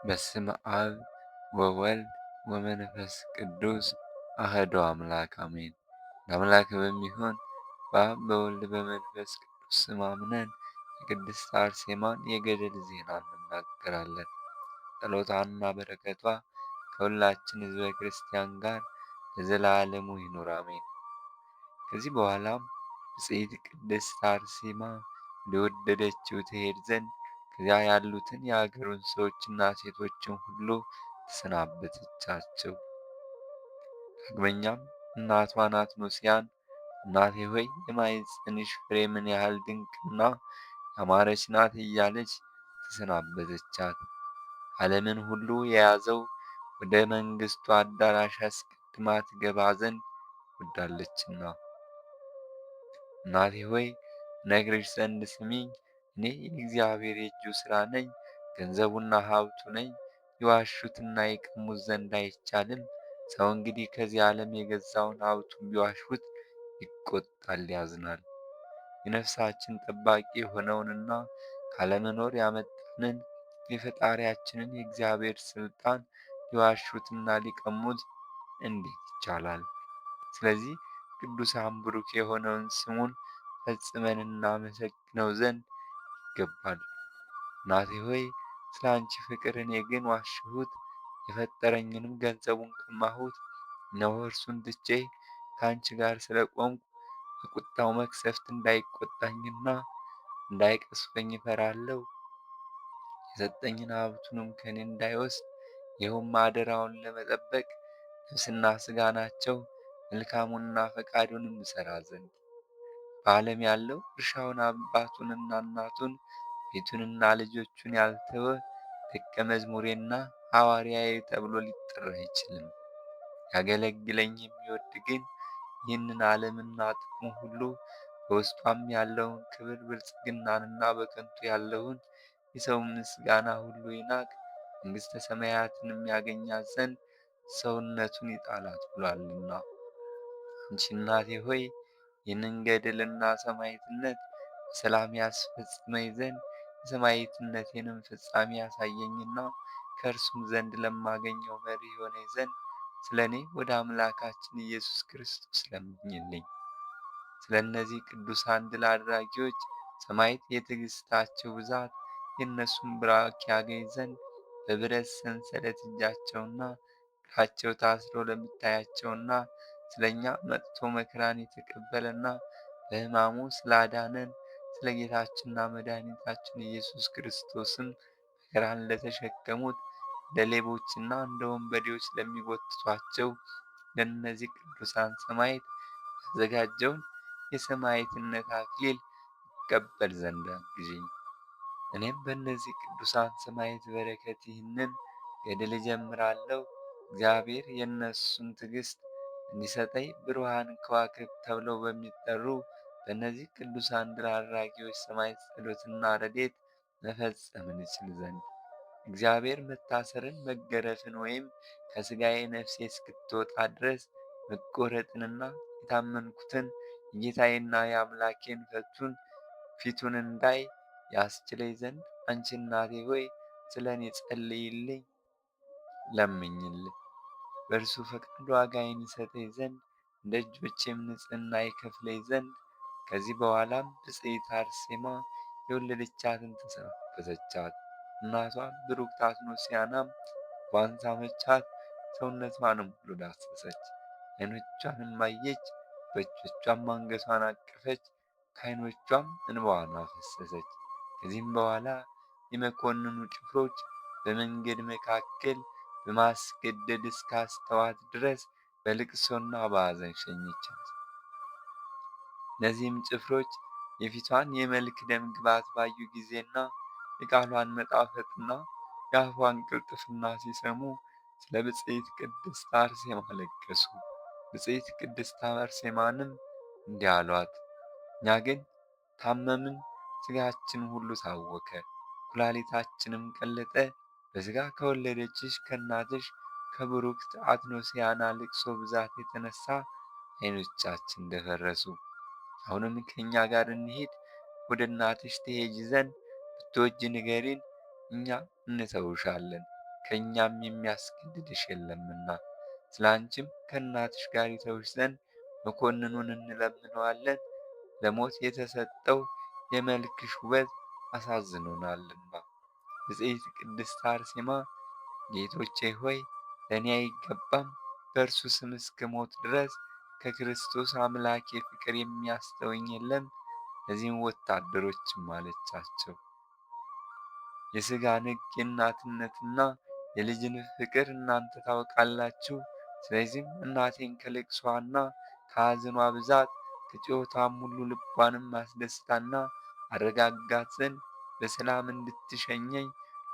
በስመ አብ ወወልድ ወመንፈስ ቅዱስ አሐዱ አምላክ አሜን። ለአምላክ በሚሆን በአብ በወልድ በመንፈስ ቅዱስ ስም አምነን የቅድስት አርሴማን የገድል ዜና እንናገራለን። ጸሎቷና በረከቷ ከሁላችን ሕዝበ ክርስቲያን ጋር ለዘላለሙ ይኑር አሜን። ከዚህ በኋላም ብፅዕት ቅድስት አርሴማ ወደወደደችው ትሄድ ዘንድ ከዚያ ያሉትን የአገሩን ሰዎችና ሴቶችን ሁሉ ተሰናበተቻቸው። ዳግመኛም እናቷን አትኖስያን እናቴ ሆይ የማኅፀንሽ ፍሬ ምን ያህል ድንቅና ያማረች ናት እያለች ተሰናበተቻት። ዓለምን ሁሉ የያዘው ወደ መንግሥቱ አዳራሽ አስቀድማ ትገባ ዘንድ ወዳለችና። እናቴ ሆይ እነግርሽ ዘንድ ስሚኝ። እኔ የእግዚአብሔር የእጁ ሥራ ነኝ፣ ገንዘቡና ሀብቱ ነኝ። ይዋሹትና ይቀሙት ዘንድ አይቻልም። ሰው እንግዲህ ከዚህ ዓለም የገዛውን ሀብቱን ቢዋሹት ይቆጣል፣ ያዝናል። የነፍሳችን ጠባቂ የሆነውንና ካለመኖር ያመጣንን የፈጣሪያችንን የእግዚአብሔር ሥልጣን ሊዋሹትና ሊቀሙት እንዴት ይቻላል? ስለዚህ ቅዱሳን ብሩክ የሆነውን ስሙን ፈጽመን እናመሰግነው ዘንድ ይገባል። እናቴ ሆይ ስለ አንቺ ፍቅር እኔ ግን ዋሸሁት፣ የፈጠረኝንም ገንዘቡን ቀማሁት። እነሆ እርሱን ትቼ ከአንቺ ጋር ስለ ቆምኩ በቁጣው መቅሰፍት እንዳይቆጣኝና እንዳይቀስፈኝ እፈራለሁ። የሰጠኝን ሀብቱንም ከእኔ እንዳይወስድ፣ ይኸውም አደራውን ለመጠበቅ ነፍስና ሥጋ ናቸው። መልካሙንና ፈቃዱንም እሠራ ዘንድ በዓለም ያለው እርሻውን አባቱንና እናቱን ቤቱንና ልጆቹን ያልተወ ደቀ መዝሙሬና ሐዋርያዬ ተብሎ ሊጠራ አይችልም። ያገለግለኝ የሚወድ ግን ይህንን ዓለምና ጥቅሙ ሁሉ በውስጧም ያለውን ክብር ብልጽግናንና በከንቱ ያለውን የሰው ምስጋና ሁሉ ይናቅ፣ መንግሥተ ሰማያትንም ያገኛት ዘንድ ሰውነቱን ይጣላት ብሏልና። አንቺ እናቴ ሆይ ይህንን ገድልና ሰማዕትነት በሰላም ያስፈጽመኝ ዘንድ የሰማዕትነቴንም ፍጻሜ ያሳየኝና ከእርሱም ዘንድ ለማገኘው መሪ የሆነኝ ዘንድ ስለ እኔ ወደ አምላካችን ኢየሱስ ክርስቶስ ለምኝልኝ። ስለ እነዚህ ቅዱሳን ድል አድራጊዎች ሰማዕት የትዕግሥታቸው ብዛት የእነሱን ብራክ ያገኝ ዘንድ በብረት ሰንሰለት እጃቸውና እግራቸው ታስሮ ለምታያቸውና ስለ እኛ መጥቶ መከራን የተቀበለና በሕማሙ ስላዳነን ስለ ጌታችንና መድኃኒታችን ኢየሱስ ክርስቶስም መከራን ለተሸከሙት ለሌቦችና እንደ ወንበዴዎች ለሚጎትቷቸው ለእነዚህ ቅዱሳን ሰማዕት ያዘጋጀውን የሰማዕትነት አክሊል እቀበል ዘንድ አግዢኝ። እኔም በእነዚህ ቅዱሳን ሰማዕት በረከት ይህንን ገድል እጀምራለሁ። እግዚአብሔር የእነሱን ትዕግሥት እንዲሰጠኝ ብሩሃን ከዋክብት ተብለው በሚጠሩ በእነዚህ ቅዱሳን ድል አድራጊዎች ሰማዕት ጸሎትና ረድኤት መፈጸም እንችል ዘንድ እግዚአብሔር መታሰርን፣ መገረፍን ወይም ከሥጋዬ ነፍሴ እስክትወጣ ድረስ መቆረጥንና የታመንኩትን የጌታዬና የአምላኬን ፊቱን እንዳይ ያስችለኝ ዘንድ አንቺ እናቴ ሆይ ስለ እኔ ጸልይልኝ፣ ለምኝልኝ። በእርሱ ፈቃድ ዋጋዬን ይሰጠኝ ዘንድ እንደ እጆቼም ንጽሕና ይከፍለኝ ዘንድ። ከዚህ በኋላም ብፅዕት አርሴማ የወለደቻትን ተሰናበተቻት። እናቷ ብሩክት አትኖስያናም ልቧን ሳመቻት፣ ሰውነቷንም ሁሉ ዳሰሰች፣ ዓይኖቿንም አየች፣ በእጆቿም አንገቷን አቀፈች፣ ከዓይኖቿም እንባዋን አፈሰሰች። ከዚህም በኋላ የመኮንኑ ጭፍሮች በመንገድ መካከል በማስገደድ እስካስተዋት ድረስ በልቅሶና በሐዘን ሸኘቻት። እነዚህም ጭፍሮች የፊቷን የመልክ ደም ግባት ባዩ ጊዜና የቃሏን መጣፈጥና የአፏን ቅልጥፍና ሲሰሙ ስለ ብፅዕት ቅድስት አርሴማ አለቀሱ። ብፅዕት ቅድስት አርሴማንም እንዲህ አሏት፣ እኛ ግን ታመምን፣ ሥጋችን ሁሉ ታወከ፣ ኩላሊታችንም ቀለጠ። በሥጋ ከወለደችሽ ከእናትሽ ከብሩክት አትኖስያና ልቅሶ ብዛት የተነሳ ዓይኖቻችን ደፈረሱ። አሁንም ከእኛ ጋር እንሂድ፣ ወደ እናትሽ ትሄጂ ዘንድ ብትወጂ ንገሪን፣ እኛ እንተውሻለን። ከእኛም የሚያስገድድሽ የለምና ስለ አንቺም ከእናትሽ ጋር ይተውሽ ዘንድ መኮንኑን እንለምነዋለን። ለሞት የተሰጠው የመልክሽ ውበት አሳዝኖናልና። ብፅዕት ቅድስት አርሴማ ጌቶቼ ሆይ ለእኔ አይገባም፣ በእርሱ ስም እስክሞት ድረስ ከክርስቶስ አምላኬ ፍቅር የሚያስተወኝ የለም። እነዚህም ወታደሮችም አለቻቸው፣ የሥጋ ንግ የእናትነትና የልጅን ፍቅር እናንተ ታውቃላችሁ። ስለዚህም እናቴን ከልቅሷና ከሐዘኗ ብዛት ከጭሆታም ሁሉ ልቧንም አስደስታና አረጋጋት ዘንድ በሰላም እንድትሸኘኝ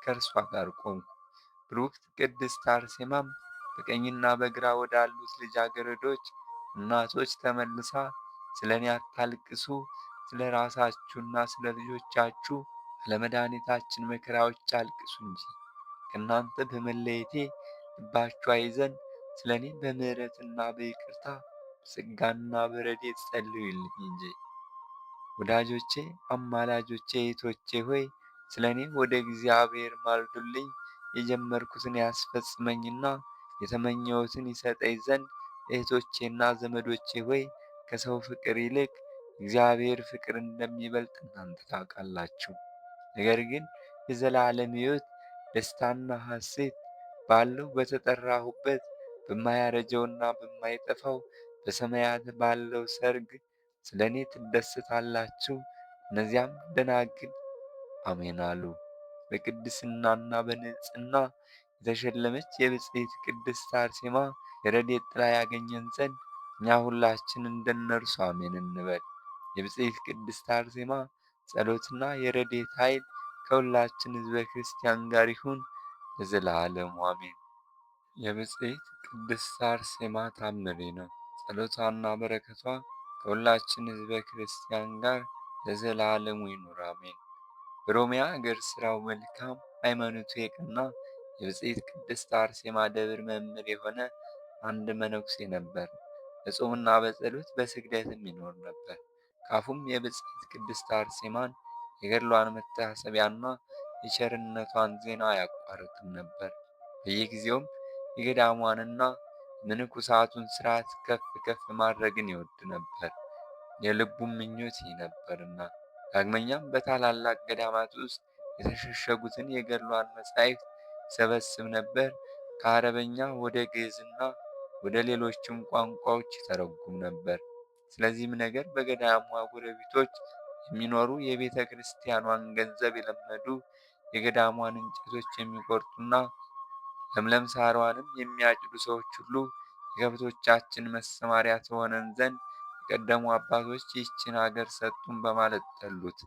ከእርሷ ጋር ቆምኩ። ብሩክት ቅድስት አርሴማም በቀኝና በግራ ወዳሉት ልጃገረዶች እናቶች ተመልሳ ስለ እኔ አታልቅሱ፣ ስለ ራሳችሁና ስለ ልጆቻችሁ ለመድኃኒታችን መከራዎች አልቅሱ እንጂ ከእናንተ በመለየቴ ልባችሁ አይዘን፣ ስለ እኔ በምሕረትና በይቅርታ በጸጋና በረድኤት ጸልዩልኝ እንጂ። ወዳጆቼ አማላጆቼ እህቶቼ ሆይ ስለ እኔ ወደ እግዚአብሔር ማልዱልኝ። የጀመርኩትን ያስፈጽመኝና የተመኘሁትን ይሰጠኝ ዘንድ እህቶቼና ዘመዶቼ ሆይ ከሰው ፍቅር ይልቅ እግዚአብሔር ፍቅር እንደሚበልጥ እናንተ ታውቃላችሁ። ነገር ግን የዘላለም ሕይወት ደስታና ሐሴት ባለው በተጠራሁበት በማያረጀውና በማይጠፋው በሰማያት ባለው ሰርግ ስለ እኔ ትደሰታላችሁ። እነዚያም ደናግል አሜን አሉ። በቅድስናና በንጽሕና የተሸለመች የብፅዕት ቅድስት አርሴማ የረድኤት ጥላ ያገኘን ዘንድ እኛ ሁላችን እንደነርሱ አሜን እንበል። የብፅዕት ቅድስት አርሴማ ጸሎትና የረድኤት ኃይል ከሁላችን ሕዝበ ክርስቲያን ጋር ይሁን ለዘላለሙ አሜን። የብፅዕት ቅድስት አርሴማ ታምሪ ነው። ጸሎቷና በረከቷ ከሁላችን ሕዝበ ክርስቲያን ጋር ለዘላለሙ ይኑር አሜን። በሮሚያ አገር ሥራው መልካም ሃይማኖቱ የቀና የብፅዕት ቅድስት አርሴማ ደብር መምህር የሆነ አንድ መነኩሴ ነበር። በጾምና በጸሎት በስግደትም ይኖር ነበር። ካፉም የብፅዕት ቅድስት አርሴማን የገድሏን መታሰቢያና የቸርነቷን ዜና አያቋርጥም ነበር። በየጊዜውም የገዳሟንና ምንኩሳቱን ሥርዓት ከፍ ከፍ ማድረግን ይወድ ነበር፣ የልቡም ምኞት ይህ ነበርና። ዳግመኛም በታላላቅ ገዳማት ውስጥ የተሸሸጉትን የገድሏን መጻሕፍት ይሰበስብ ነበር። ከአረበኛ ወደ ግዕዝና ወደ ሌሎችም ቋንቋዎች ይተረጉም ነበር። ስለዚህም ነገር በገዳሟ ጎረቤቶች የሚኖሩ የቤተ ክርስቲያኗን ገንዘብ የለመዱ የገዳሟን እንጨቶች የሚቆርጡና ለምለም ሳሯንም የሚያጭዱ ሰዎች ሁሉ የከብቶቻችን መሰማሪያ ትሆነን ዘንድ የቀደሙ አባቶች ይህችን አገር ሰጡን በማለት ጠሉት።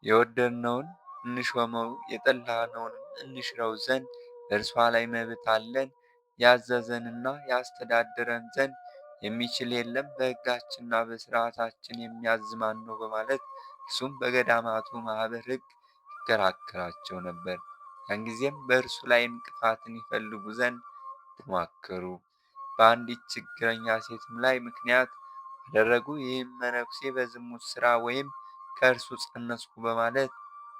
የወደድነውን እንሾመው የጠላነውንም እንሽረው ዘንድ በእርሷ ላይ መብት አለን። ያዘዘንና ያስተዳድረን ዘንድ የሚችል የለም፣ በሕጋችንና በሥርዓታችን የሚያዝ ማን ነው? በማለት እርሱም በገዳማቱ ማኅበር ሕግ ይከራከራቸው ነበር። ያን ጊዜም በእርሱ ላይ እንቅፋትን ይፈልጉ ዘንድ ተማከሩ። በአንዲት ችግረኛ ሴትም ላይ ምክንያት አደረጉ። ይህም መነኩሴ በዝሙት ሥራ ወይም ከእርሱ ጸነስኩ በማለት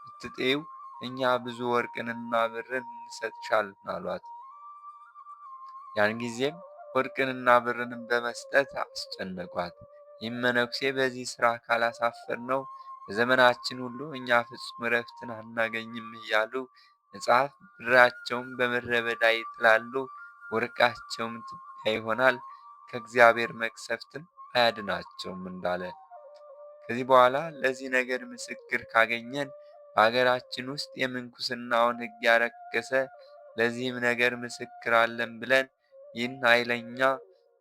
ብትጤው እኛ ብዙ ወርቅንና ብርን እንሰጥሻለን አሏት። ያን ጊዜም ወርቅንና ብርንም በመስጠት አስጨነቋት። ይህም መነኩሴ በዚህ ሥራ ካላሳፈርነው በዘመናችን ሁሉ እኛ ፍጹም ዕረፍትን አናገኝም እያሉ መጽሐፍ ብራቸውን በምድረ በዳ ይጥላሉ፣ ወርቃቸውም ትቢያ ይሆናል፣ ከእግዚአብሔር መቅሰፍትም አያድናቸውም እንዳለ። ከዚህ በኋላ ለዚህ ነገር ምስክር ካገኘን በሀገራችን ውስጥ የምንኩስናውን ሕግ ያረከሰ ለዚህም ነገር ምስክር አለን ብለን ይህን ኃይለኛ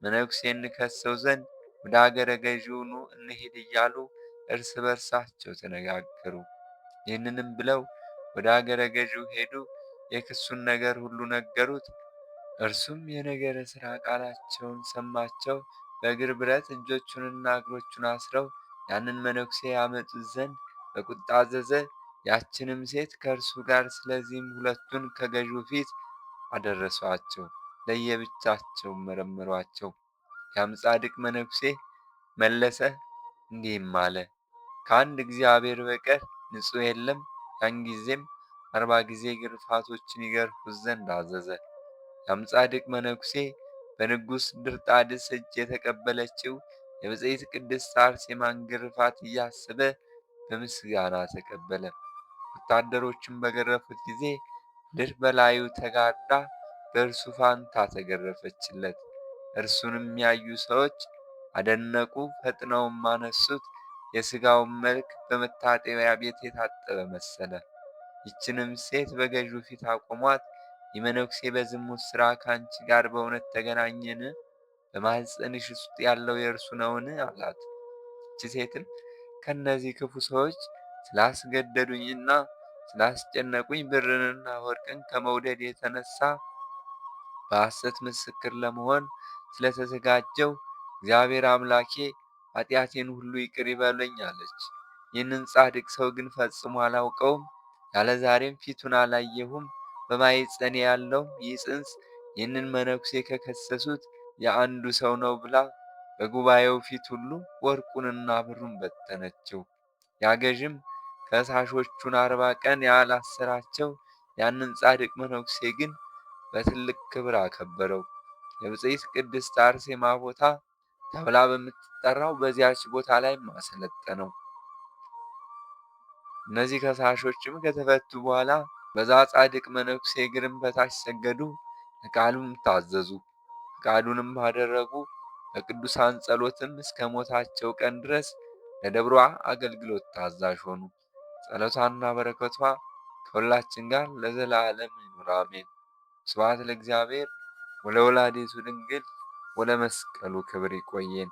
መነኩሴ እንከሰው ዘንድ ወደ አገረ ገዢው ኑ እንሂድ እያሉ እርስ በርሳቸው ተነጋገሩ። ይህንንም ብለው ወደ አገረ ገዢው ሄዱ። የክሱን ነገር ሁሉ ነገሩት። እርሱም የነገረ ሥራ ቃላቸውን ሰማቸው። በእግር ብረት እጆቹንና እግሮቹን አስረው ያንን መነኩሴ ያመጡት ዘንድ በቁጣ አዘዘ። ያችንም ሴት ከእርሱ ጋር ስለዚህም ሁለቱን ከገዢው ፊት አደረሷቸው። ለየብቻቸው መረመሯቸው። ያም ጻድቅ መነኩሴ መለሰ እንዲህም አለ፣ ከአንድ እግዚአብሔር በቀር ንጹሕ የለም። ያን ጊዜም 40 ጊዜ ግርፋቶችን ይገርፉት ዘንድ አዘዘ። ያም ጻድቅ መነኩሴ በንጉሥ ድርጣድስ እጅ የተቀበለችው የብፅዕት ቅድስት አርሴማን ግርፋት እያሰበ በምስጋና ተቀበለ። ወታደሮቹም በገረፉት ጊዜ ምድር በላዩ ተጋርዳ በእርሱ ፋንታ ተገረፈችለት። እርሱንም ያዩ ሰዎች አደነቁ፣ ፈጥነውም አነሱት። የሥጋውን መልክ በመታጠቢያ ቤት የታጠበ መሰለ። ይችንም ሴት በገዢው ፊት አቆሟት። ይህ መነኩሴ በዝሙት ሥራ ከአንቺ ጋር በእውነት ተገናኘን? በማኅፀንሽ ውስጥ ያለው የእርሱ ነውን? አላት። ይቺ ሴትም ከእነዚህ ክፉ ሰዎች ስላስገደዱኝና ስላስጨነቁኝ ብርንና ወርቅን ከመውደድ የተነሳ በሐሰት ምስክር ለመሆን ስለተዘጋጀው እግዚአብሔር አምላኬ ኃጢአቴን ሁሉ ይቅር ይበለኝ አለች። ይህንን ጻድቅ ሰው ግን ፈጽሞ አላውቀውም፣ ያለ ዛሬም ፊቱን አላየሁም። በማኅፀኔ ያለው ይህ ፅንስ ይህንን መነኩሴ ከከሰሱት የአንዱ ሰው ነው ብላ በጉባኤው ፊት ሁሉ ወርቁንና ብሩን በተነችው። ያገዥም ከሳሾቹን 40 ቀን ያላሰራቸው ያንን ጻድቅ መነኩሴ ግን በትልቅ ክብር አከበረው። የብፅዕት ቅድስት አርሴማ ቦታ ተብላ በምትጠራው በዚያች ቦታ ላይ አሰለጠነው። እነዚህ ከሳሾችም ከተፈቱ በኋላ በዛ ጻድቅ መነኩሴ እግርም በታች ሰገዱ፣ ለቃሉም ታዘዙ፣ ፈቃዱንም አደረጉ። በቅዱሳን ጸሎትም እስከ ሞታቸው ቀን ድረስ ለደብሯ አገልግሎት ታዛዥ ሆኑ። ጸሎቷና በረከቷ ከሁላችን ጋር ለዘላለም ይኑር አሜን። ስብሐት ለእግዚአብሔር ወለወላዲቱ ድንግል ወለመስቀሉ ክብር። ይቆየን።